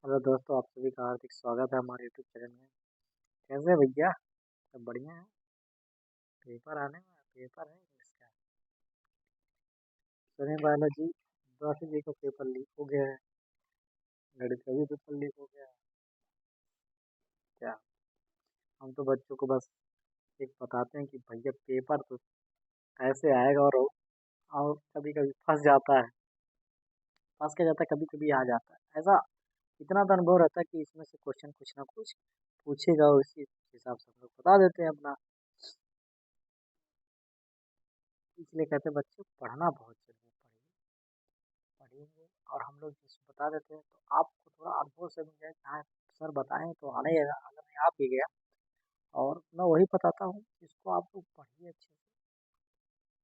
Hello दोस्तों, आप सभी का हार्दिक स्वागत है हमारे यूट्यूब चैनल में। कैसे हैं भैया? सब बढ़िया है। पेपर आने में पेपर है इंग्लिश का। सुने बायोलॉजी द्वासी जी का पेपर लीक हो गया है। गणित का भी पेपर लीक हो गया है। क्या? हम तो बच्चों को बस एक बताते हैं कि भैया पेपर तो ऐसे आएगा और कभी कभी फंस जाता है। फंस के जाता है, कभी कभी आ जाता है। ऐसा इतना तो अनुभव रहता है कि इसमें से क्वेश्चन कुछ ना कुछ पूछेगा, उसी हिसाब से हम लोग बता देते हैं अपना। इसलिए कहते हैं बच्चों पढ़ना बहुत जरूरी है। पढ़ेंगे और हम लोग जिस बता देते हैं तो आपको थोड़ा अनुभव से मिल जाए कि हाँ सर बताएं तो आने जाएगा, अगर नहीं आ भी गया। और मैं वही बताता हूँ जिसको आप लोग पढ़िए अच्छे से,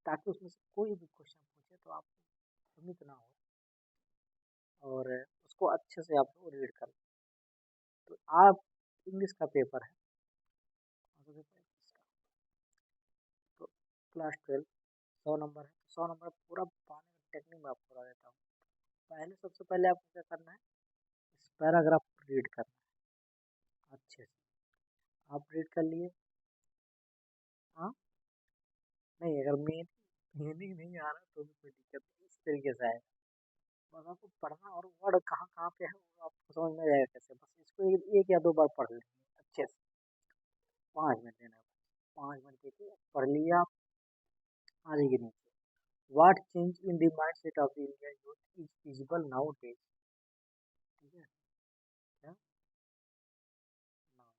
ताकि उसमें से कोई भी क्वेश्चन पूछे तो आपको भ्रमित ना हो और उसको अच्छे से आप लोग रीड कर लें। तो आप इंग्लिश का पेपर है, और जो पेपर है इसका, तो क्लास 12 100 नंबर है, तो 100 नंबर पूरा पाने का टेक्निक मैं आपको बता देता हूँ। पहले सबसे पहले आपको क्या करना है, इस पैराग्राफ रीड करना है अच्छे से। आप रीड कर लिए? हाँ। नहीं, अगर मीनिंग नहीं आ रहा तो भी कोई दिक्कत नहीं, इस तरीके से आएगा। बस आपको पढ़ना और वर्ड कहाँ कहाँ पे है वो आपको समझ में आएगा कैसे। बस इसको एक या दो बार पढ़ लेंगे अच्छे से। 5 मिनट देना है। 5 मिनट देखिए, पढ़ लिया आप। आगे के नीचे, what change in the mind set of the Indian youth is visible now days. ठीक है? क्या? नाउ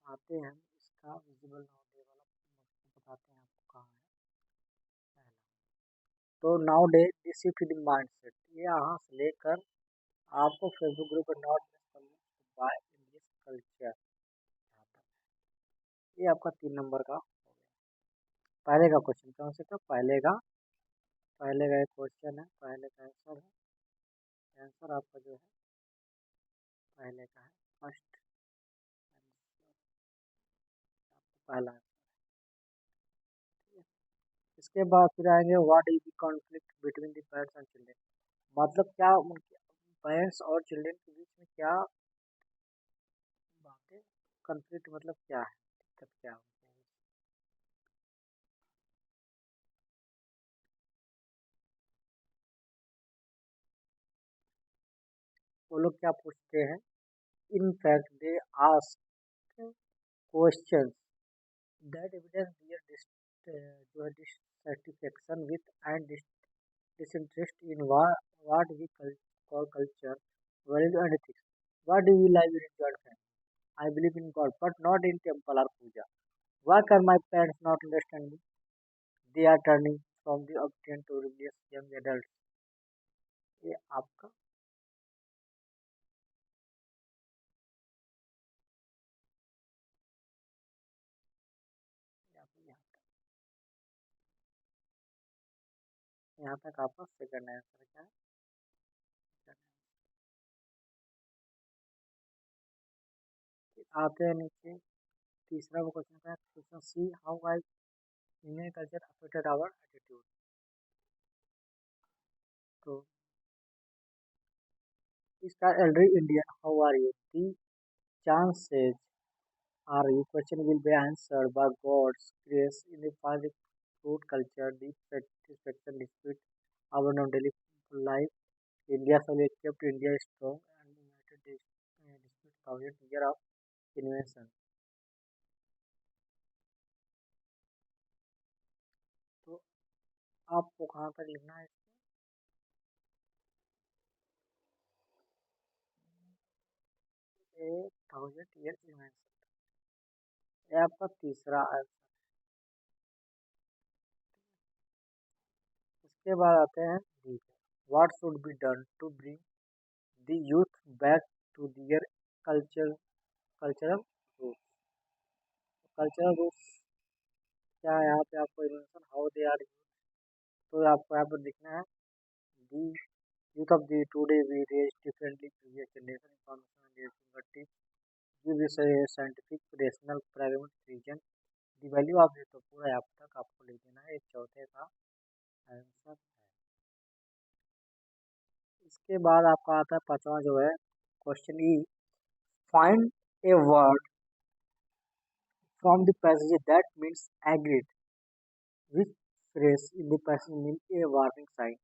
आते हैं हम इसका विजिबल नाउ डे वाला, बताते हैं आपको कहाँ है। पहला, तो now day this shift in mind set, ये यहाँ से लेकर आपको Facebook group not by English culture, ये आपका 3 नंबर का हो गया। पहले का क्वेश्चन कौन से था? पहले का एक क्वेश्चन है, पहले का आंसर है। आंसर आपका जो है पहले का है फर्स्ट आंसर, आपका पहला आंसर। इसके बाद फिर आएंगे, what is the conflict between the parents and children, मतलब क्या उनके पेरेंट्स और चिल्ड्रन के बीच में क्या बातें, कॉन्फ्लिक्ट मतलब क्या है, दिक्कत क्या है उनके बीच? वो लोग क्या पूछते हैं? In fact they ask questions that evidence there जो है dissatisfaction with and disinterest in what we call culture, values and ethics. What do you like in God family? I believe in God, but not in temple or puja. Why can my parents not understand me? They are turning from the obedient to rebellious young adults. ये आपका, यहाँ तक आपका second answer क्या है? आते हैं नीचे, तीसरा वो क्वेश्चन था, question C, how I Indian culture affected our attitude. तो इसका elderly Indian, how are you, the chances are you question will be answered by God's grace in the Pajik food culture, deep satisfaction dispute, our non daily life. India solely kept India strong and united dispute 1,000 year of invention. तो आपको कहाँ तक लिखना है? 1,000 year invention, ये आपका तीसरा answer. इसके बाद आते हैं D, what should be done to bring the youth back to their culture cultural roots. Cultural roots क्या है? यहाँ पे आपको इन्वेंशन हाउ दे आर, तो आपको यहाँ पर लिखना है, the youth of the today we raise differently previous generation information and fingertips give us a scientific rational pragmatic reason the value of तो पूरा यहाँ तक आपको लिख देना है, चौथे का आंसर है। इसके बाद आपका आता है पांचवा जो है question E, find a word from the passage that means agreed, which phrase in the passage mean a warning sign,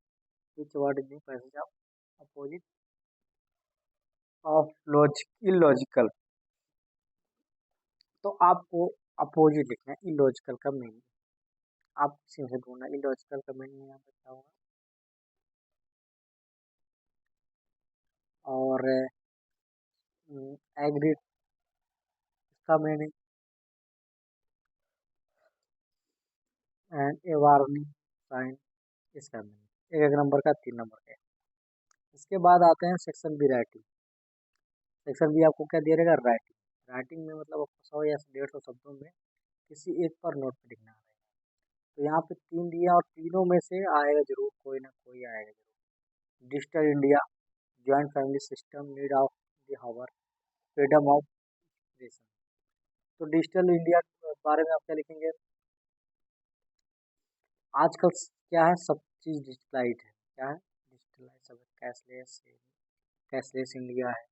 which word in the passage of opposite of logic illogical. तो आपको अपोजिट लिखना है, illogical का meaning आप किसी से ढूंढना, illogical का मीनिंग यहाँ पे क्या होगा। और एग्रीड का meaning, and a warning sign इसका मीनिंग। एक एक नंबर का 3 नंबर का। इसके बाद आते हैं section B, writing. Section B आपको क्या दे रहेगा, राइटिंग। राइटिंग में मतलब आपको 100 या 150 शब्दों में किसी एक पर नोट पे लिखना रहेगा। तो यहाँ पे 3 दिया और तीनों में से आएगा जरूर, कोई ना कोई आएगा जरूर। Digital India, joint family system, need of the hour, freedom of expression. तो डिजिटल इंडिया के बारे में आप क्या लिखेंगे, आजकल क्या है, सब चीज़ डिजिटलाइज है। क्या है, डिजिटलाइज सब, कैशलेस, कैशलेस इंडिया है।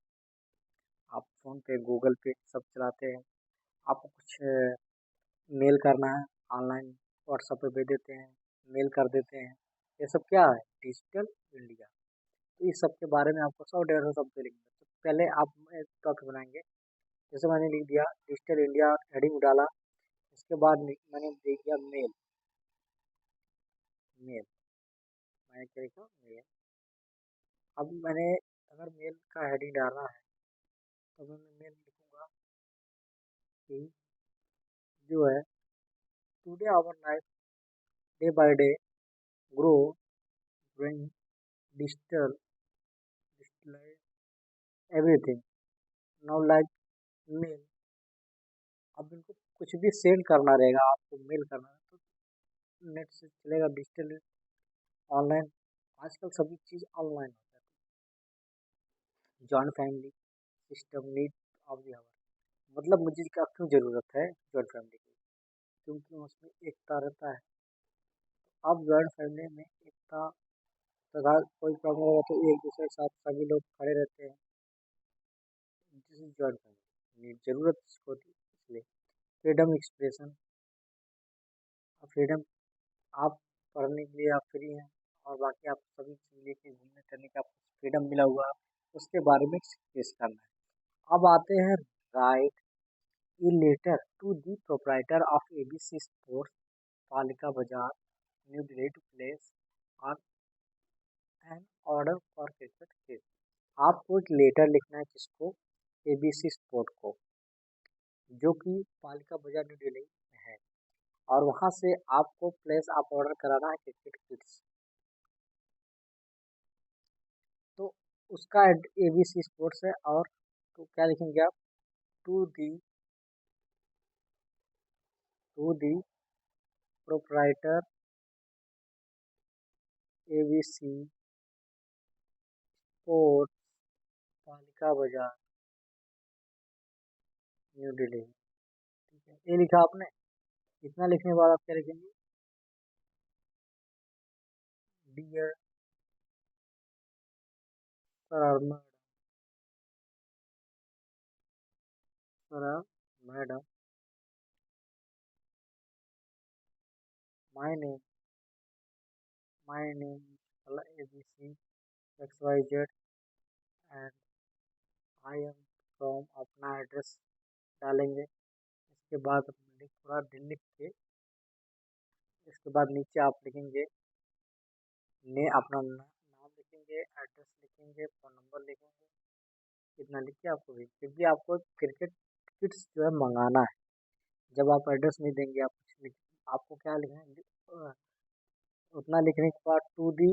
आप फोन पे, गूगल पे सब चलाते हैं। आपको कुछ मेल करना है, ऑनलाइन व्हाट्सएप पे भेज देते हैं, मेल कर देते हैं। ये सब क्या है, डिजिटल इंडिया। तो इस सब के बारे में आपको 100 150 शब्द लिखना है। तो पहले आप एक टॉपिक बनाएंगे, जैसे मैंने लिख दिया डिजिटल इंडिया, हेडिंग डाला। इसके बाद मैंने लिख दिया मेल। मेल मैंने क्या लिखा, मेल। अब मैंने अगर मेल का हेडिंग डालना है तो मैं मेल लिखूंगा कि जो है, today our life day by day grow bring digital digitalize everything now like mail. अब इनको कुछ भी सेंड करना रहेगा, आपको मेल करना है तो नेट से चलेगा, डिजिटल ऑनलाइन। आजकल सभी चीज़ ऑनलाइन होता है। Joint family system, need of the hour, मतलब मुझे क्या क्यों ज़रूरत है जॉइंट फैमिली की, क्योंकि उसमें एकता रहता है। अब जॉइंट फैमिली में एकता तथा कोई प्रॉब्लम होगा तो एक दूसरे के साथ सभी लोग खड़े रहते हैं। दिस इज जॉइंट फैमिली, जरूरत इसको होती है इसलिए। फ्रीडम एक्सप्रेशन, फ्रीडम, आप पढ़ने के लिए आप फ्री हैं, और बाकी आप सभी चीज़ लेके घूमने करने का आपको फ्रीडम मिला हुआ है, उसके बारे में एक्सप्रेस करना है। अब आते हैं, write a letter to the proprietor of ABC sports, Palika Bazaar, new Delhi to place or an order for cricket case. आपको एक लेटर लिखना है, किसको, एबीसी स्पोर्ट को, जो कि पालिका बाजार न्यू दिल्ली में है, और वहां से आपको प्लेस आप ऑर्डर कराना है क्रिकेट किट्स। तो उसका एबीसी स्पोर्ट्स है, और तो क्या लिखेंगे आप, to the to the proprietor ABC sports, Palika Bazaar new Delhi. ठीक है, ये लिखा आपने। इतना लिखने के बाद आप क्या लिखेंगे, dear sir sir madam, my name my name ABC X Y Z and I am from, अपना एड्रेस डालेंगे। इसके बाद पूरा दिन लिख के, इसके बाद नीचे आप लिखेंगे ने अपना नाम लिखेंगे, एड्रेस लिखेंगे, फ़ोन नंबर लिखेंगे। इतना लिख के आपको भेज, क्योंकि आपको क्रिकेट किट्स जो है मंगाना है। जब आप एड्रेस नहीं देंगे, आप कुछ लिख, आपको क्या लिखना है, उतना लिखने के बाद टू दी,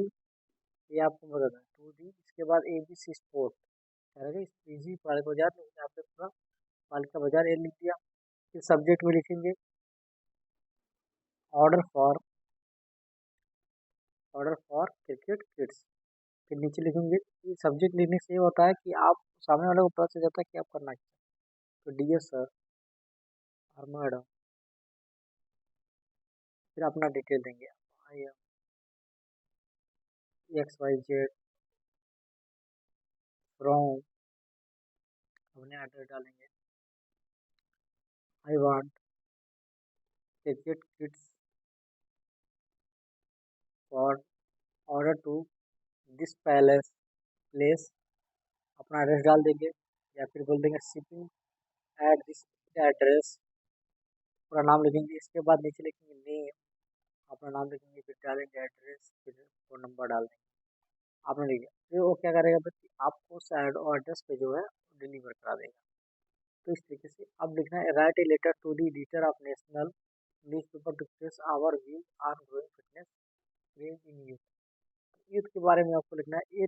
ये आपको बताना है टू दी, इसके बाद ए बी सी स्पोर्ट करेंगे, इजी पालिका बाजार, यहाँ पे पूरा पालिका बाजार ये लिख दिया। फिर सब्जेक्ट में लिखेंगे ऑर्डर फॉर क्रिकेट किट्स। फिर नीचे लिखेंगे, ये सब्जेक्ट लिखने से ये होता है कि आप सामने वाले को पता चल जाता है कि आप करना क्या है। तो डियर सर और मैडम, फिर अपना डिटेल देंगे, आई एम XYZ फ्रॉम, अपने एड्रेस डालेंगे, I want cricket kits for order to this place, अपना एड्रेस डाल देंगे, या फिर बोल देंगे शिपिंग एट दिस एड्रेस, पूरा नाम लिखेंगे। इसके बाद नीचे लिखेंगे नेम, अपना नाम लिखेंगे, फिर डालेंगे एड्रेस, फिर फ़ोन नंबर डाल देंगे, आपने लिख दिया। फिर वो क्या करेगा बच्चे, आपको उस एड्रेस पे जो है डिलीवर करा देगा। तो इस तरीके से अब लिखना है, write a letter to the editor of national news paper to press our view on growing fitness craze in youth. Youth के बारे में आपको लिखना है, ये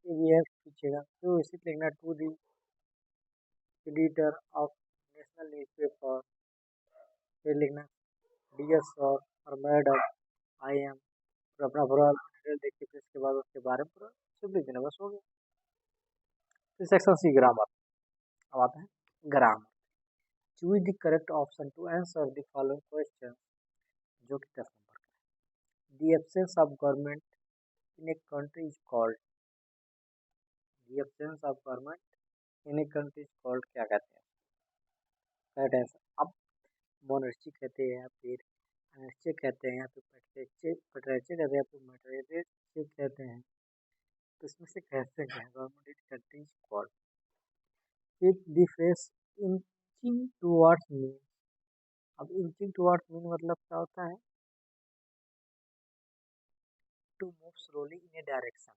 पूछेगा तो इसी लिखना है, to the editor of national news paper, फिर लिखना डियर सर और मैडम, आई एम, फिर अपना पूरा डिटेल देख के फिर इसके बाद उसके बारे में पूरा सब लिख देना, बस हो गया। फिर सेक्शन सी ग्रामर, अब आते हैं grammar. Choose the correct option to answer the following question, जो कि 10 नंबर का है। The absence of government in a country is called, the absence of government in a country is called, क्या कहते हैं? करेक्ट आंसर, अब मोनर्ची कहते हैं, या फिर अनिश्चय कहते हैं, या फिर पटरेचे कहते हैं, या फिर मटरेचे कहते हैं। तो इसमें से कहते हैं government in country is called, if the face inching towards mean. अब इंचिंग टुवर्ड्स मीन मतलब क्या होता है? To move slowly in a direction.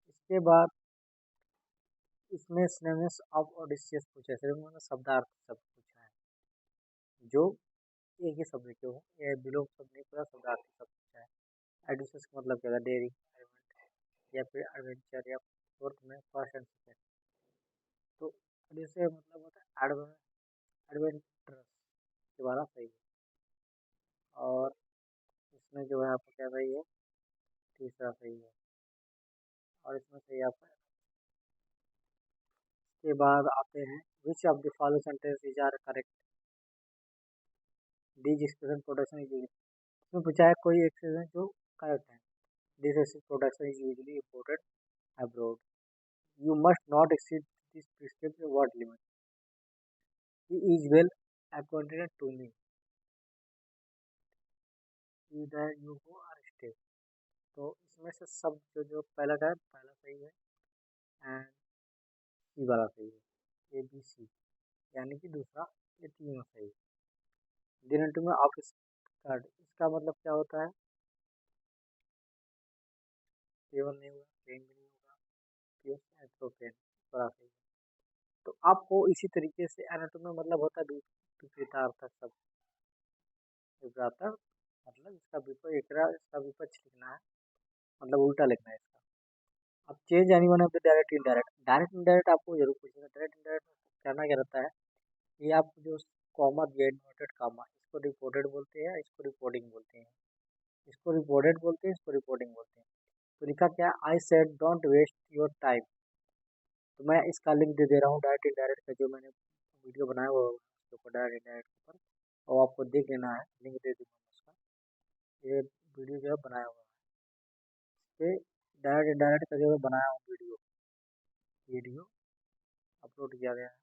इसके बाद इसमें सिनोनिम्स ऑफ ओडिसियस पूछा है, सिनोनिम्स शब्दार्थ सब पूछा है, जो एक ही शब्द के हो, ये बिलोंग शब्द नहीं, पूरा शब्दार्थ सब पूछा है। एडिसियस का मतलब क्या है? डेयरिंग, या फिर एडवेंचर, या फोर्थ में फर्स्ट एंड सेकंड। तो एडिसियस मतलब होता है एडवेंचरस, ये वाला सही है। और इसमें जो है आपको क्या सही है? तीसरा सही है, और इसमें सही आपका। के बाद आते हैं, which of the follow sentence is are correct, this expression production is, इसमें पूछा है कोई एक्सप्रेशन जो करेक्ट है। This production is usually imported abroad, you must not exceed this prescribed word limit, he is well acquainted to me, इधर you गो और stay. तो इसमें से सब जो पहला का है, पहला सही है, एंड सी वाला सही है, ABC, यानी कि दूसरा, ये तीनों सही है। दिन में ऑफिस कार्ड, इसका मतलब क्या होता है? केवल नहीं होगा, पेन भी नहीं होगा, पियर्स एंथ्रोपेन, बड़ा सही है। तो आपको इसी तरीके से एनाटोमी मतलब होता है विपरीतार्थक शब्द, विपरीतार्थक मतलब इसका विपरीत, इसका विपक्ष लिखना है, मतलब उल्टा लिखना है इसका। अब change any one of the direct indirect, direct indirect आपको जरूर पूछेगा। डायरेक्ट इनडायरेक्ट करना क्या रहता है? ये आपको जो कॉमा दिया, इन्वर्टेड कॉमा, इसको रिपोर्टेड बोलते हैं, इसको रिपोर्टिंग बोलते हैं, इसको रिपोर्टेड बोलते हैं, इसको रिपोर्टिंग बोलते हैं। तो लिखा क्या? I said don't waste your time. तो मैं इसका लिंक दे दे रहा हूँ डायरेक्ट इनडायरेक्ट का, जो मैंने वीडियो बनाया हुआ है उसके ऊपर, डायरेक्ट इनडायरेक्ट के ऊपर, और आपको देख लेना है, लिंक दे दूंगा मैं उसका। ये वीडियो जो है बनाया हुआ है, ये डायरेक्ट इनडायरेक्ट का जो है बनाया हूँ वीडियो, वीडियो अपलोड किया गया है।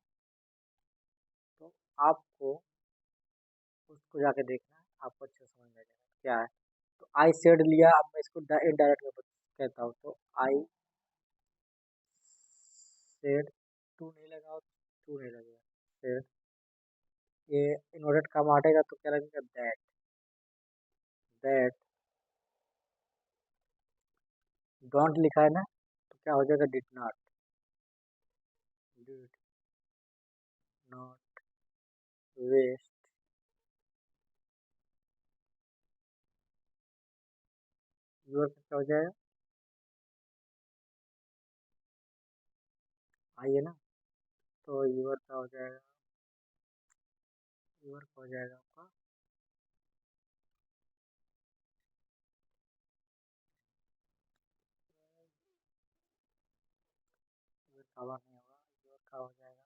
तो आपको उसको जाके देखना है, आपको अच्छे समझ में आ जाएगा क्या है। तो आई सेड लिया, अब मैं इसको इनडायरेक्ट में कहता हूँ, तो आई सेड, टू नहीं लगा, टू नहीं लगेगा, सेड, ये इन्वर्टेड कॉमा हटेगा तो क्या लगेगा? दैट, दैट, डोंट लिखा है ना, तो क्या हो जाएगा? Did not, did not waste your, क्या हो जाएगा? आई है ना, तो यूर का हो जाएगा, यूर का हो जाएगा आपका, यूर का नहीं होगा, यूर का हो जाएगा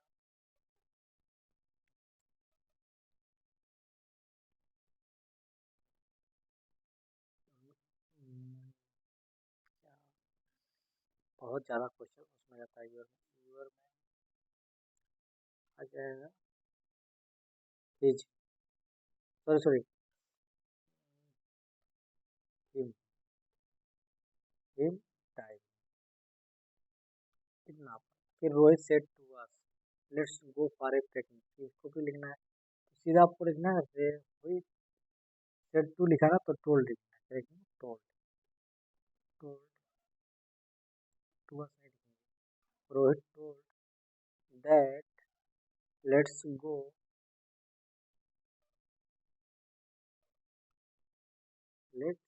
बहुत ज़्यादा क्वेश्चन उसमें रहता है। यूर में आ जाएगा his, sorry sorry, him, him time इतना। फिर Rohit said to us, let's go for a picnic, इसको भी लिखना है। तो सीधा आपको लिखना है रोहित सेड टू लिखा ना, तो टोल्ड लिखना है, टोल्ड, टोल्ड टू अस नहीं लिखेंगे। Rohit told that let's go let's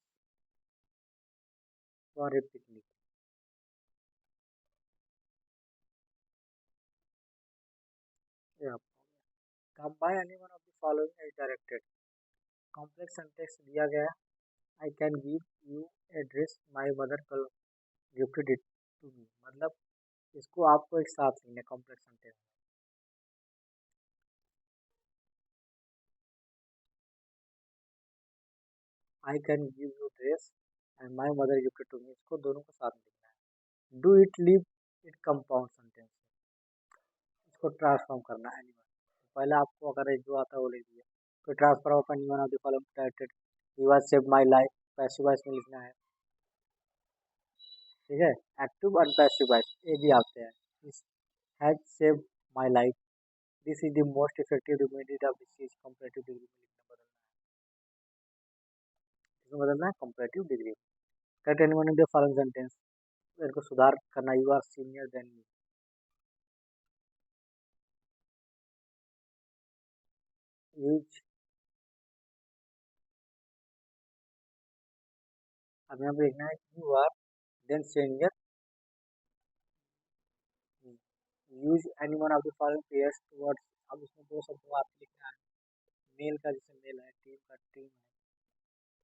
for a picnic. Combine any one of the following is directed, complex sentence दिया गया है। I can give you address my mother कल गिफ्टेड इट टू मी, मतलब इसको आपको एक साथ लिखना है complex sentence. I can give you dress and my mother gifted to me, इसको दोनों को साथ में लिखना है। Do it live it compound sentence, इसको ट्रांसफॉर्म करना है एनिमल। पहले आपको अगर जो आता है वो लिख दिया, तो transfer of animal of the following directed, you have saved my life, passive voice में लिखना है। ठीक है, एक्टिव और पैसिव वॉइस ये भी आते हैं। This has saved my life, this is the most effective remedy of disease, comparative degree में लिखना, बदलना है, इसमें बदलना है comparative degree. Correct animal in the following sentence, मेरे को सुधार करना, you are senior than me. Use, अब यहाँ पे लिखना है you are than senior, use any one of the following pairs towards, अब इसमें दो शब्दों आपको लिखना है। मेल का जैसे मेल है, टीम का टीम है,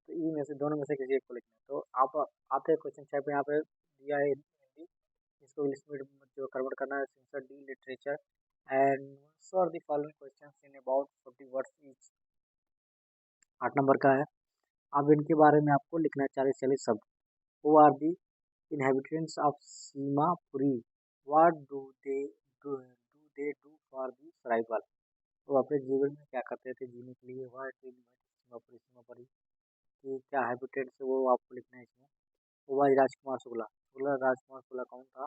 तो ई में से दोनों में से किसी एक को लिखना है। तो आप आते हैं क्वेश्चन 6 पे, यहाँ पे दिया है हिंदी, इसको इंग्लिश में जो कन्वर्ट करना है, sensor D literature and answer the following questions in about 40 words each, 8 number का है। अब इनके बारे में आपको लिखना है 40-40 शब्द। Who are the inhabitants of Seemapuri, what do they do for the survival, वो अपने जीवन में क्या करते थे जीने के लिए। व्हाट इज सीमापुरी, सीमापुरी की क्या हैबिटेट से वो आपको लिखना है इसमें। वो आज राजकुमार शुक्ला, शुक्ला राजकुमार शुक्ला कौन था।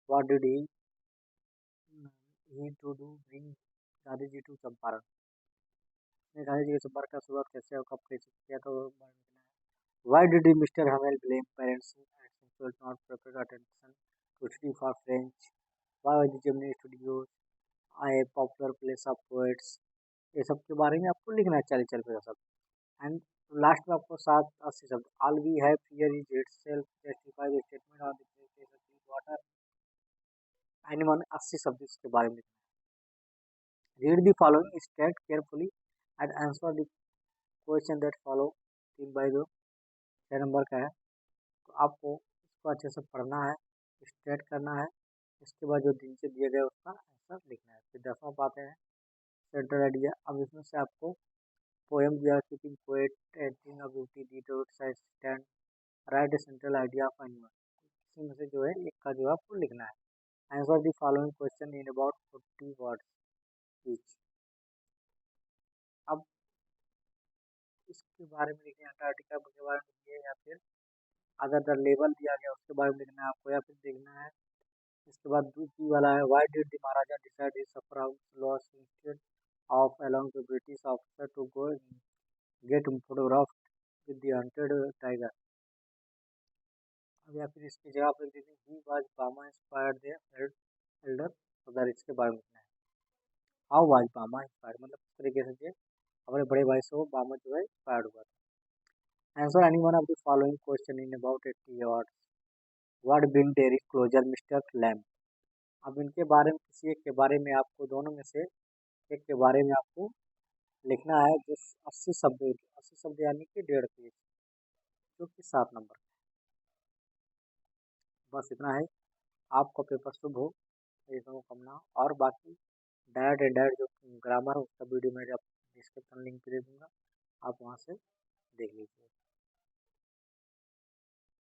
What did he to do bring Gandhi ji to Champaran, ने गांधी जी के चंपारण का शुरुआत कैसे और कब कैसे किया, तो why did Mr. Hamel blame parents and principals not prepared attention to study for French? Why was the Gemini Studios a popular place of poets? ये सब के बारे में आपको लिखना है 40-40 का शब्द। एंड लास्ट में आपको 7-80 शब्द। All we have fear is itself justify the statement on the water, animal 80 शब्द इसके बारे में लिखना है। Read the following state carefully and answer the question that follow, 3/2, 6 number का है। तो आपको इसको अच्छे से पढ़ना है, स्टेट करना है, इसके बाद जो दिन से दिया गया उसका आंसर लिखना है। फिर 10वां पाते हैं सेंट्रल आइडिया। अब इसमें से आपको पोएम दिया, keeping poet editing a beauty the to side stand, write central idea of animal, इसी में से जो है एक का जो है आपको लिखना है। Answer the following question in about 40 words each. अब इसके बारे में लिखना है, अंटार्कटिका के बारे में लिखिए, या फिर अगर द लेवल दिया गया उसके बारे में लिखना है आपको, या फिर देखना है। इसके बाद दूसरी वाला है, why did the maharaja decide his suffer out loss instead of along the British officer to go get photograph with the hunted tiger. अब या फिर इसकी जगह पर लिख दीजिए ही वाज बामा इंस्पायर्ड द एल्डर ब्रदर, इसके बारे में लिखना है। हाउ वाज बामा इंस्पायर्ड, मतलब किस तरीके से जो हमारे बड़े भाई से वो बामा जो है इंस्पायर्ड हुआ था। Answer any one of the following question in about 80 words, what bill there is closer mister Lamb. अब इनके बारे में किसी एक के बारे में आपको, दोनों में से एक के बारे में आपको लिखना है जो 80 शब्द, 80 शब्द यानी कि 1.5 पेज, जो कि 7 नंबर। बस इतना है। आपका पेपर शुभ हो, ये कामना। और बाकी डायरेक्ट एंड डायरेक्ट जो ग्रामर उसका वीडियो मैं डिस्क्रिप्शन लिंक पे दे दूंगा, आप वहाँ से देख लीजिए।